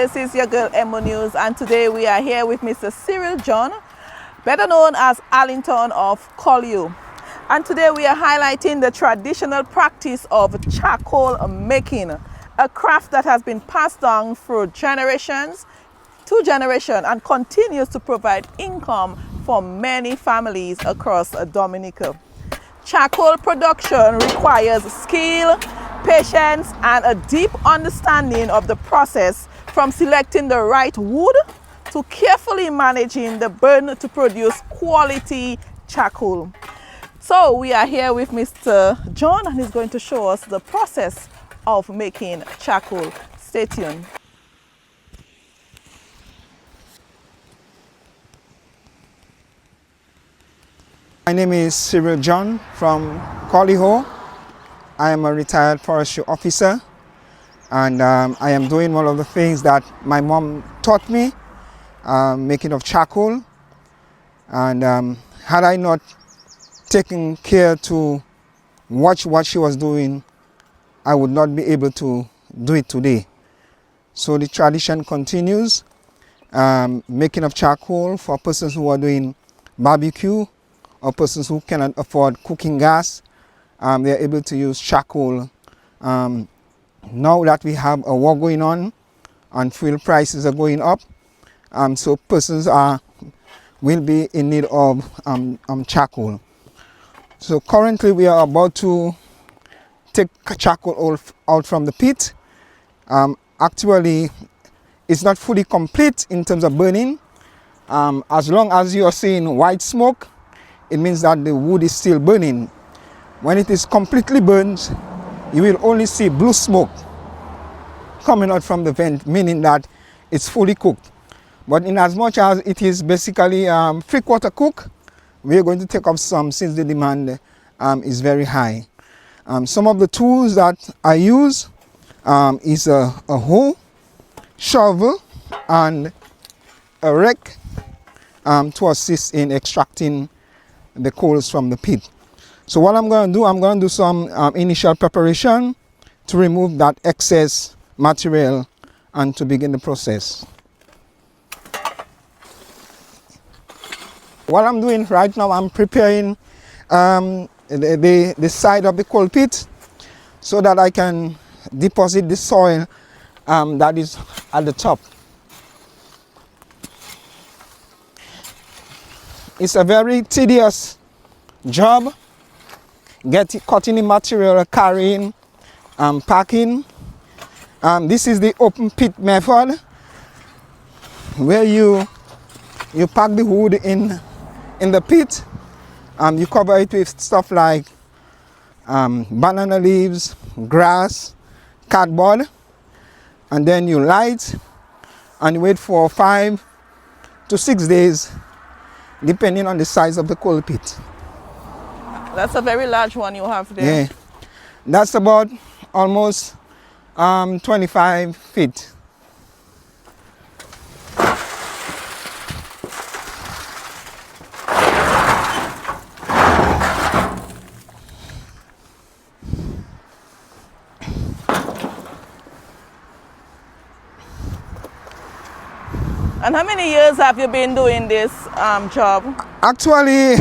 This is your girl Emonews, and today we are here with Mr. Cyril John, better known as Allington of Collier. And today we are highlighting the traditional practice of charcoal making, a craft that has been passed down through generations to generation and continues to provide income for many families across Dominica. Charcoal production requires skill, patience, and a deep understanding of the process, from selecting the right wood to carefully managing the burn to produce quality charcoal. So we are here with Mr. John, and he's going to show us the process of making charcoal. Stay tuned. My name is Cyril John from Collier. I am a retired forestry officer, and I am doing one of the things that my mom taught me, making of charcoal. And had I not taken care to watch what she was doing, I would not be able to do it today. So the tradition continues, making of charcoal for persons who are doing barbecue, or persons who cannot afford cooking gas. They are able to use charcoal. Now that we have a war going on and fuel prices are going up, so persons will be in need of charcoal. So currently we are about to take charcoal out from the pit. Actually, it's not fully complete in terms of burning. As long as you are seeing white smoke, it means that the wood is still burning. When it is completely burned, you will only see blue smoke coming out from the vent, meaning that it's fully cooked. But in as much as it is basically 3/4 cooked, we are going to take up some since the demand is very high. Some of the tools that I use is a hoe, shovel, and a rake to assist in extracting the coals from the pit. So what I'm going to do some initial preparation to remove that excess material and to begin the process. What I'm doing right now, I'm preparing the side of the coal pit so that I can deposit the soil that is at the top. It's a very tedious job, cutting the material, carrying, packing. This is the open pit method, where you pack the wood in the pit. You cover it with stuff like banana leaves, grass, cardboard, and then you light and wait for 5 to 6 days, depending on the size of the coal pit. That's a very large one you have there. Yeah, that's about almost 25 feet. And how many years have you been doing this job? Actually,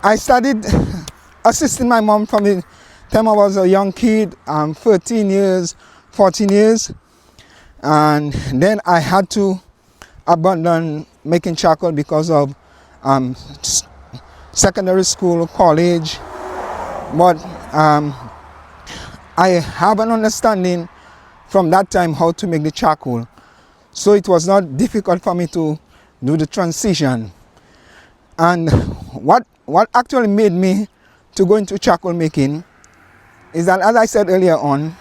I started assisting my mom from the time I was a young kid, 13 years, 14 years. And then I had to abandon making charcoal because of secondary school, college. But I have an understanding from that time how to make the charcoal. So it was not difficult for me to do the transition. And what actually made me to go into charcoal making is that, as I said earlier on,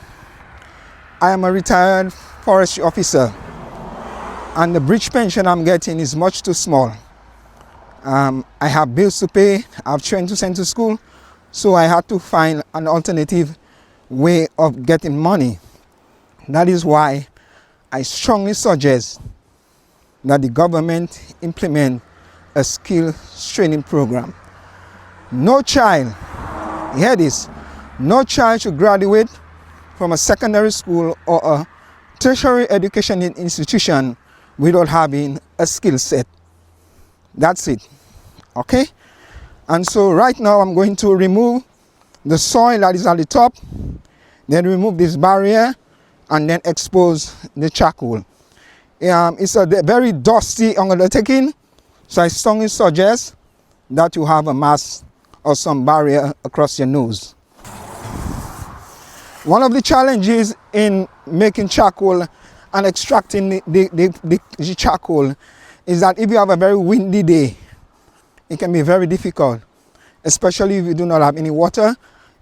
I am a retired forestry officer, and the bridge pension I'm getting is much too small. I have bills to pay, I have children to send to school, so I had to find an alternative way of getting money. That is why I strongly suggest that the government implement a skill training program. No child, hear this, no child should graduate from a secondary school or a tertiary education institution without having a skill set. That's it. Okay? And so right now I'm going to remove the soil that is at the top, then remove this barrier, and then expose the charcoal. It's a very dusty undertaking, so I strongly suggest that you have a mask or some barrier across your nose. One of the challenges in making charcoal and extracting the charcoal is that if you have a very windy day, it can be very difficult, especially if you do not have any water.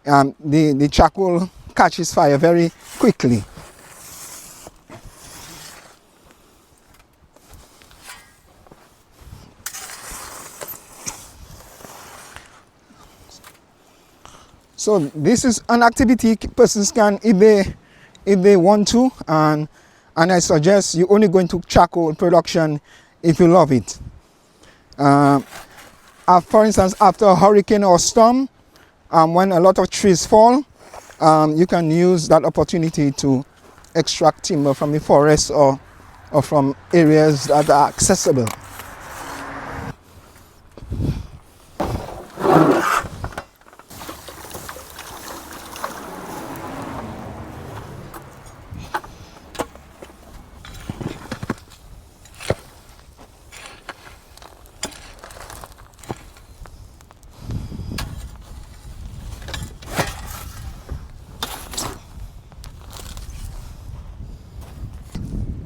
The charcoal catches fire very quickly. So this is an activity persons can, if they want to, and I suggest you only go into charcoal production if you love it. For instance, after a hurricane or storm, when a lot of trees fall, you can use that opportunity to extract timber from the forest or from areas that are accessible.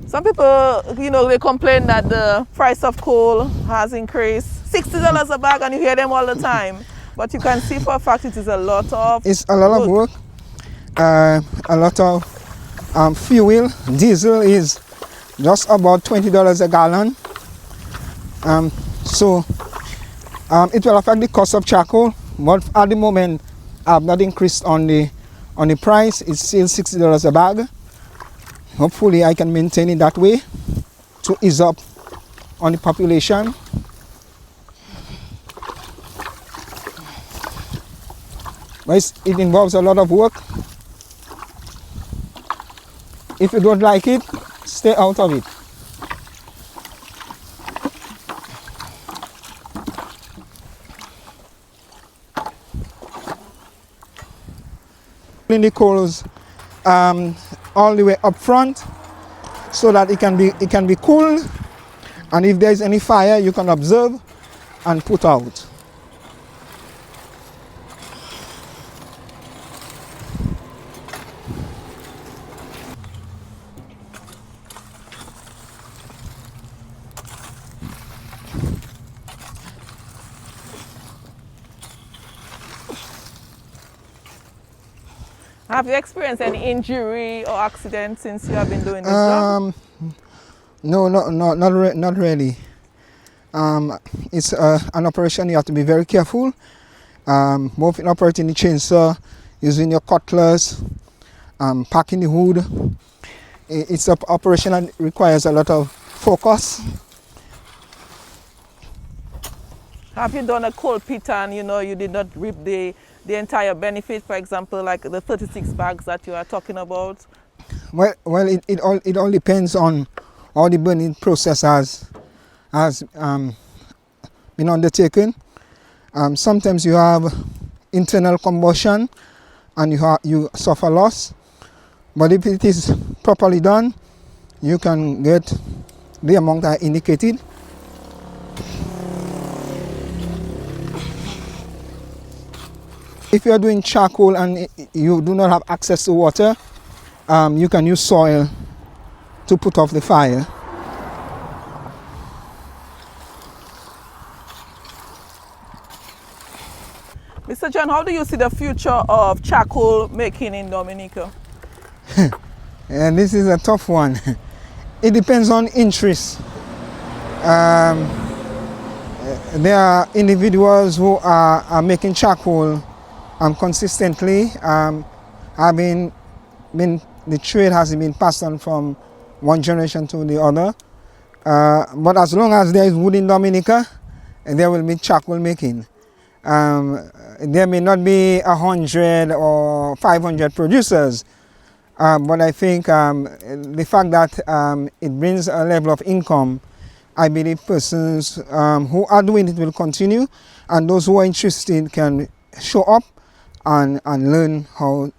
Some people, they complain that the price of coal has increased. $60 a bag, and you hear them all the time. But you can see for a fact it is a lot of It's a lot of work, a lot of fuel. Diesel is just about $20 a gallon. So it will affect the cost of charcoal, but at the moment I have not increased on the price. It's still $60 a bag. Hopefully I can maintain it that way to ease up on the population. But it involves a lot of work. If you don't like it, stay out of it. In the coals all the way up front so that it can be cooled, and if there is any fire you can observe and put out. Have you experienced any injury or accident since you have been doing this job? No, not really. It's an operation you have to be very careful. Both in operating the chainsaw, using your cutlass, packing the wood. It's an operation that requires a lot of focus. Have you done a coal pit and you did not reap the entire benefit, for example, like the 36 bags that you are talking about? Well, it all depends on how the burning process has been undertaken. Sometimes you have internal combustion and you suffer loss, but if it is properly done, you can get the amount I indicated. If you are doing charcoal and you do not have access to water, you can use soil to put off the fire. Mr. John, how do you see the future of charcoal making in Dominica? And this is a tough one. It depends on interest. There are individuals who are making charcoal consistently. The trade has been passed on from one generation to the other. But as long as there is wood in Dominica, there will be charcoal making. There may not be 100 or 500 producers, But I think the fact that it brings a level of income, I believe persons who are doing it will continue, and those who are interested can show up and learn how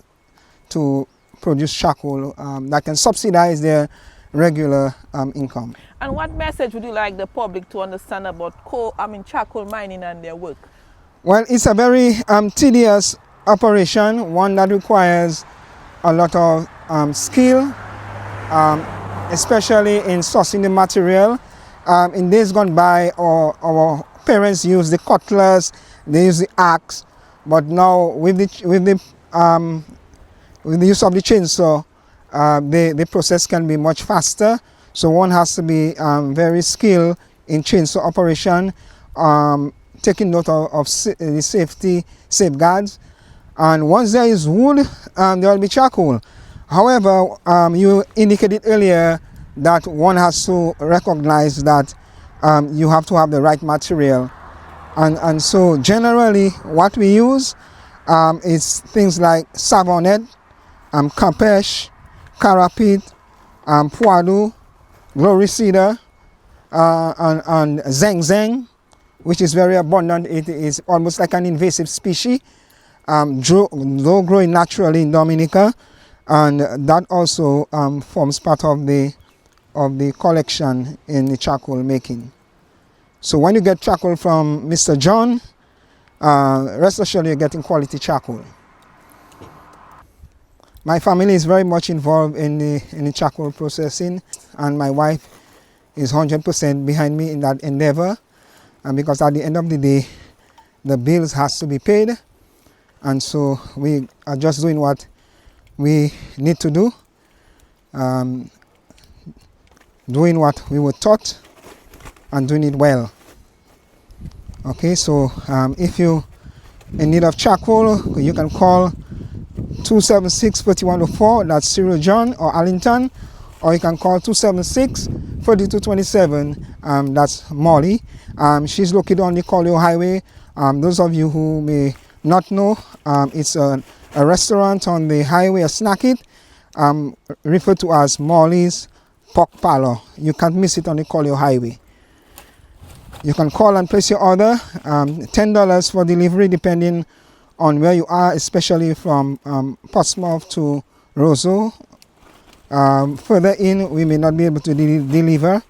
to produce charcoal that can subsidize their regular income. And what message would you like the public to understand about charcoal mining and their work? Well, it's a very tedious operation, one that requires a lot of skill, especially in sourcing the material. In days gone by, our parents used the cutlass, they used the axe, but now with the use of the chainsaw, the process can be much faster. So one has to be very skilled in chainsaw operation, taking note of the safety safeguards. And once there is wood, there will be charcoal. However, you indicated earlier that one has to recognize that you have to have the right material. And so generally what we use is things like savonette, campeche, carapit, poilu, glory cedar, and zeng zeng, which is very abundant. It is almost like an invasive species, though growing naturally in Dominica, and that also forms part of the collection in the charcoal making. So when you get charcoal from Mr. John, rest assured you're getting quality charcoal. My family is very much involved in the charcoal processing, and my wife is 100% behind me in that endeavor. And because at the end of the day, the bills has to be paid, and so we are just doing what we need to do, doing what we were taught, and doing it well. Okay, so if you in need of charcoal, you can call 276-4104, that's Cyril John or Arlington, or you can call 276-4227, that's Molly. She's located on the Collio Highway. Those of you who may not know, it's a restaurant on the highway, a snack it, referred to as Molly's Pork Parlor. You can't miss it on the Collio Highway. You can call and place your order, $10 for delivery depending on where you are, especially from Portsmouth to Roseau. Further in, we may not be able to deliver,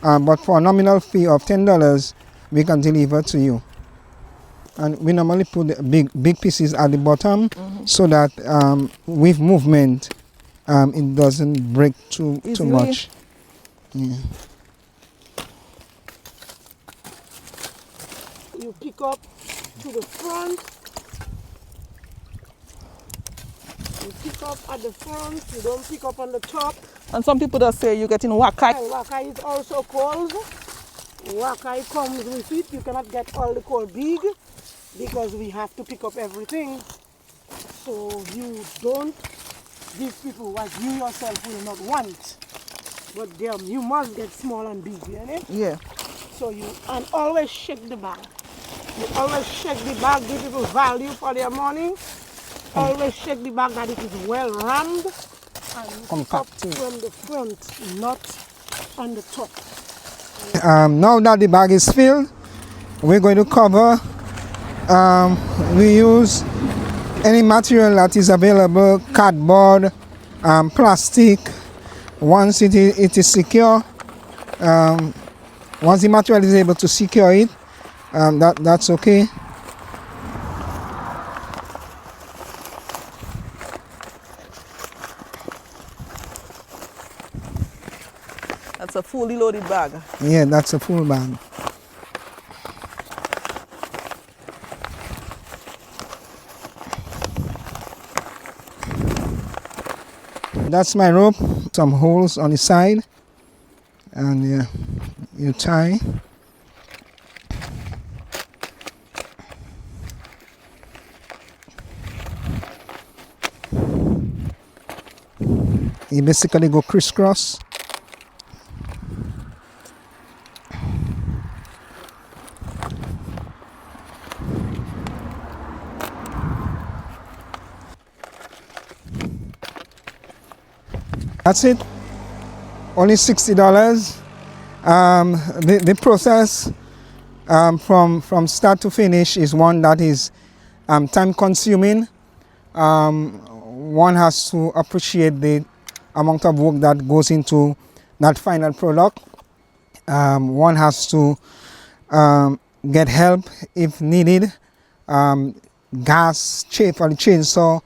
but for a nominal fee of $10, we can deliver to you. And we normally put big pieces at the bottom, so that with movement, it doesn't break too much. Yeah. You pick up to the front. You pick up at the front. You don't pick up on the top. And some people just say you're getting wakai. Wakai is also called. Wakai comes with it. You cannot get all the coal big because we have to pick up everything. So you don't give people what you yourself will not want. But you must get small and big, you know? Yeah. So and always shake the bag. You always shake the bag, give people value for their money. Always shake the bag that it is well rammed and Compacted from the front, not on the top. Now that the bag is filled, we're going to cover. We use any material that is available, cardboard, plastic. Once it is secure, once the material is able to secure it, that's okay. That's a fully loaded bag. Yeah, that's a full bag. That's my rope, some holes on the side, and you tie. You basically go crisscross. That's it. Only $60. The process from start to finish is one that is time consuming. One has to appreciate the amount of work that goes into that final product. One has to get help if needed. Gas for the chainsaw,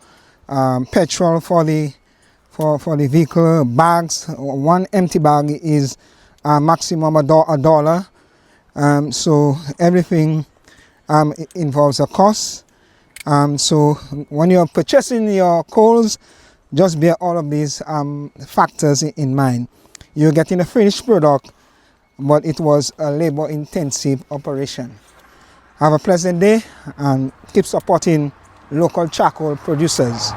petrol for the vehicle, bags. One empty bag is maximum $1. So everything involves a cost. So when you're purchasing your coals, just bear all of these factors in mind. You're getting a finished product, but it was a labor-intensive operation. Have a pleasant day and keep supporting local charcoal producers.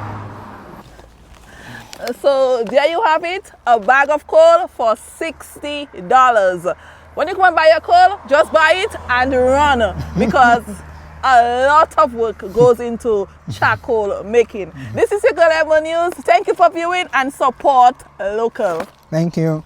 So there you have it, a bag of coal for $60. When you come and buy your coal, just buy it and run, because a lot of work goes into charcoal making. This is your girl Emonews. Thank you for viewing and support local. Thank you.